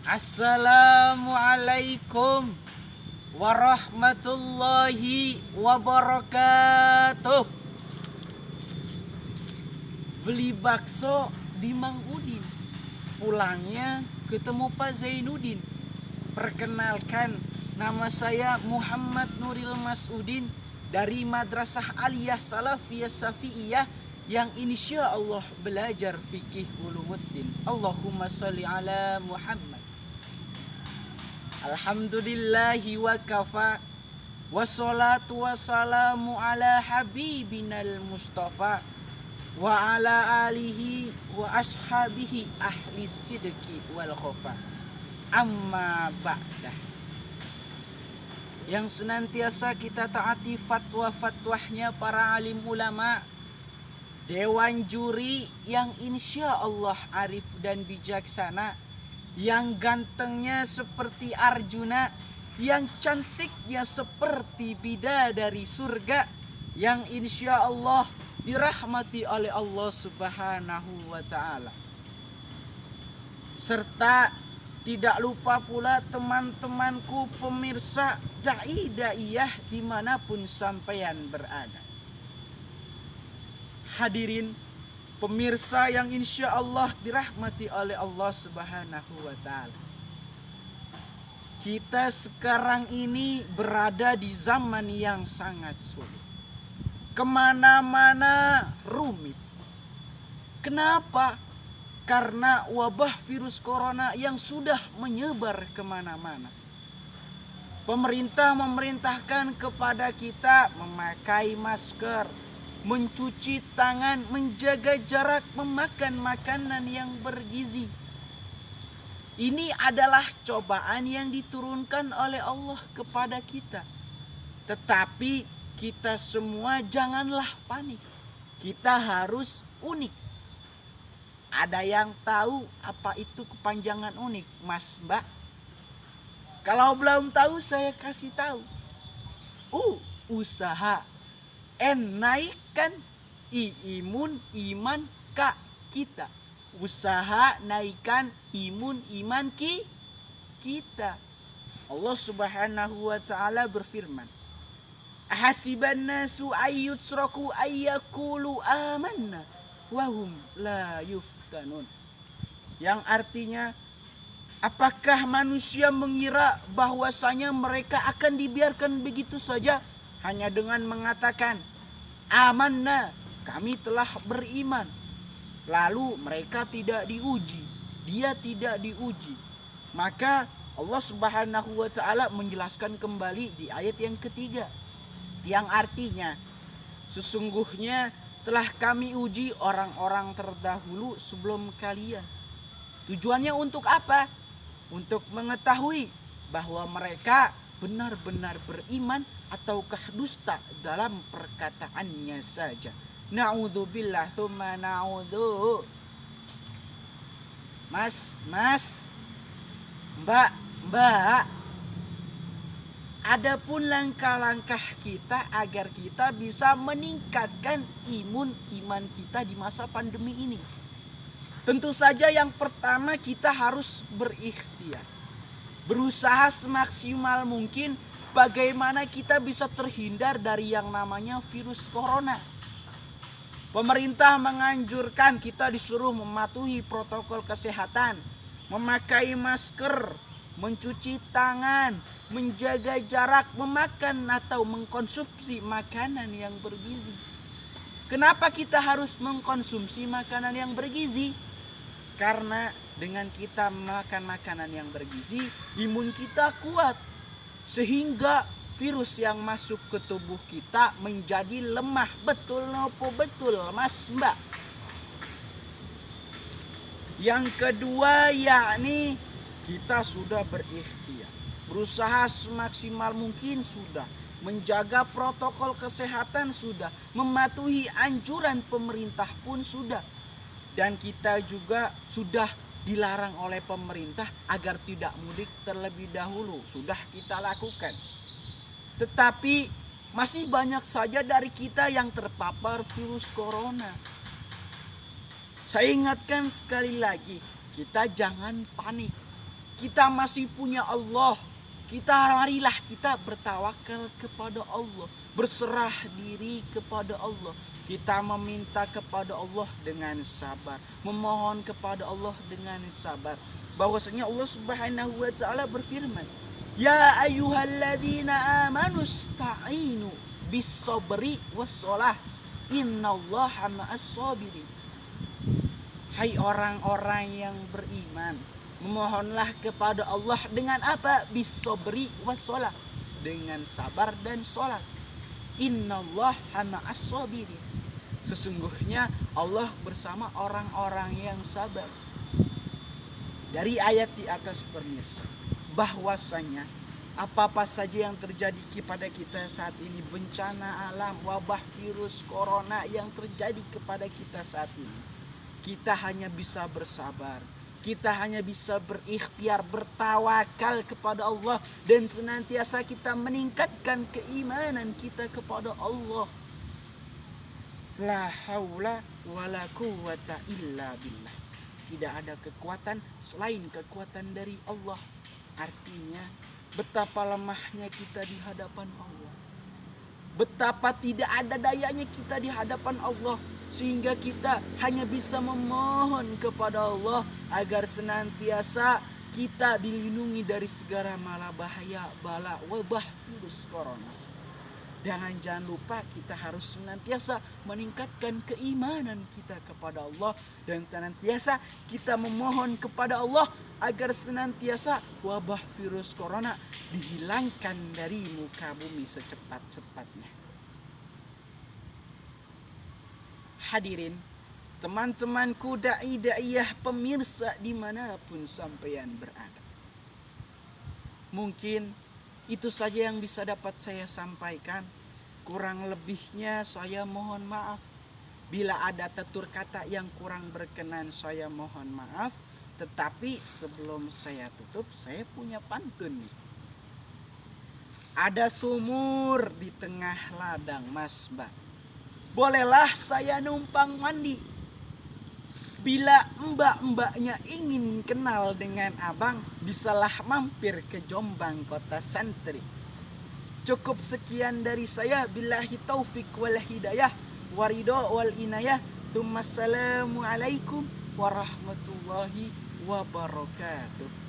Assalamualaikum warahmatullahi wabarakatuh. Beli bakso di Mang Udin, pulangnya ketemu Pak Zainuddin. Perkenalkan, nama saya Muhammad Nuril Masudin dari Madrasah Aliyah Salafiyah Syafi'iyah yang insya Allah belajar fikih ulumuddin. Allahumma sholli ala Muhammad. Alhamdulillahi wa kafa, wassalatu wassalamu ala habibinal mustafa wa ala alihi wa ashabihi ahli sidqi wal khofa. Amma ba'dah. Yang senantiasa kita taati fatwa-fatwahnya para alim ulama, dewan juri yang insya Allah arif dan bijaksana, yang gantengnya seperti Arjuna, yang cantiknya seperti bidadari surga, yang insya Allah dirahmati oleh Allah Subhanahu wa ta'ala. Serta tidak lupa pula teman-temanku pemirsa da'i-da'iyah dimanapun sampeyan berada. Hadirin pemirsa yang insya Allah dirahmati oleh Allah Subhanahu wa ta'ala. Kita sekarang ini berada di zaman yang sangat sulit. Kemana-mana rumit. Kenapa? Karena wabah virus corona yang sudah menyebar kemana-mana. Pemerintah memerintahkan kepada kita memakai masker, mencuci tangan, menjaga jarak, memakan makanan yang bergizi. Ini adalah cobaan yang diturunkan oleh Allah kepada kita. Tetapi kita semua janganlah panik. Kita harus unik. Ada yang tahu apa itu kepanjangan unik, Mas Mbak? Kalau belum tahu saya kasih tahu. Usaha naikkan imun iman ka kita. Usaha naikkan iman kita. Allah Subhanahu wa ta'ala berfirman, ahasiban nasu ayyutsraku ayyakulu amanna wahum la yuftanun. Yang artinya, apakah manusia mengira bahwasanya mereka akan dibiarkan begitu saja hanya dengan mengatakan amanna, kami telah beriman, lalu mereka tidak diuji, dia tidak diuji? Maka Allah Subhanahu wa ta'ala menjelaskan kembali di ayat yang ketiga, yang artinya sesungguhnya telah kami uji orang-orang terdahulu sebelum kalian. Tujuannya untuk apa? Untuk mengetahui bahwa mereka benar-benar beriman ataukah dusta dalam perkataannya saja. Na'udzubillah tsumma na'udzu. Mas, Mbak, adapun langkah-langkah kita agar kita bisa meningkatkan iman kita di masa pandemi ini. Tentu saja yang pertama kita harus berikhtiar. Berusaha semaksimal mungkin bagaimana kita bisa terhindar dari yang namanya virus corona. Pemerintah menganjurkan kita disuruh mematuhi protokol kesehatan, memakai masker, mencuci tangan, menjaga jarak, memakan atau mengkonsumsi makanan yang bergizi. Kenapa kita harus mengkonsumsi makanan yang bergizi? Karena dengan kita makan makanan yang bergizi, imun kita kuat, sehingga virus yang masuk ke tubuh kita menjadi lemah. Betul nopo betul, Mas Mbak? Yang kedua yakni kita sudah berikhtiar, berusaha semaksimal mungkin sudah, menjaga protokol kesehatan sudah, mematuhi anjuran pemerintah pun sudah. Dan kita juga sudah dilarang oleh pemerintah agar tidak mudik terlebih dahulu, sudah kita lakukan. Tetapi masih banyak saja dari kita yang terpapar virus corona. Saya ingatkan sekali lagi, kita jangan panik. Kita masih punya Allah. Marilah kita bertawakal kepada Allah, berserah diri kepada Allah. Kita meminta kepada Allah dengan sabar, memohon kepada Allah dengan sabar. Bahwasanya Allah Subhanahu wa taala berfirman, "Ya ayyuhalladzina amanu sta'inu bis-sabri was-shalah. Innallaha ma'as-sabirin." Hai orang-orang yang beriman, memohonlah kepada Allah dengan apa? Bis-sabri was-shalah, dengan sabar dan salat. Innallaha ma'as-sabirin. Sesungguhnya Allah bersama orang-orang yang sabar. Dari ayat di atas pemirsa, bahwasanya apa-apa saja yang terjadi kepada kita saat ini, bencana alam, wabah virus corona yang terjadi kepada kita saat ini, kita hanya bisa bersabar. Kita hanya bisa berikhtiar, bertawakal kepada Allah, dan senantiasa kita meningkatkan keimanan kita kepada Allah. La haula wala quwwata illa billah. Tidak ada kekuatan selain kekuatan dari Allah. Artinya betapa lemahnya kita di hadapan Allah. Betapa tidak ada dayanya kita di hadapan Allah. Sehingga kita hanya bisa memohon kepada Allah agar senantiasa kita dilindungi dari segala mala bahaya, bala, wabah virus corona. Dan jangan lupa kita harus senantiasa meningkatkan keimanan kita kepada Allah, dan senantiasa kita memohon kepada Allah agar senantiasa wabah virus corona dihilangkan dari muka bumi secepat-cepatnya. Hadirin, teman-temanku da'i-da'iyah, pemirsa dimanapun sampeyan berada. Mungkin itu saja yang bisa dapat saya sampaikan. Kurang lebihnya saya mohon maaf. Bila ada tutur kata yang kurang berkenan, saya mohon maaf. Tetapi sebelum saya tutup, saya punya pantun nih. Ada sumur di tengah ladang, Mas Mbak. Bolehlah saya numpang mandi. Bila mbak-mbaknya ingin kenal dengan abang, bisalah mampir ke Jombang, kota santri. Cukup sekian dari saya. Billahi taufik wal hidayah, waridho wal inayah. Assalamualaikum warahmatullahi wabarakatuh.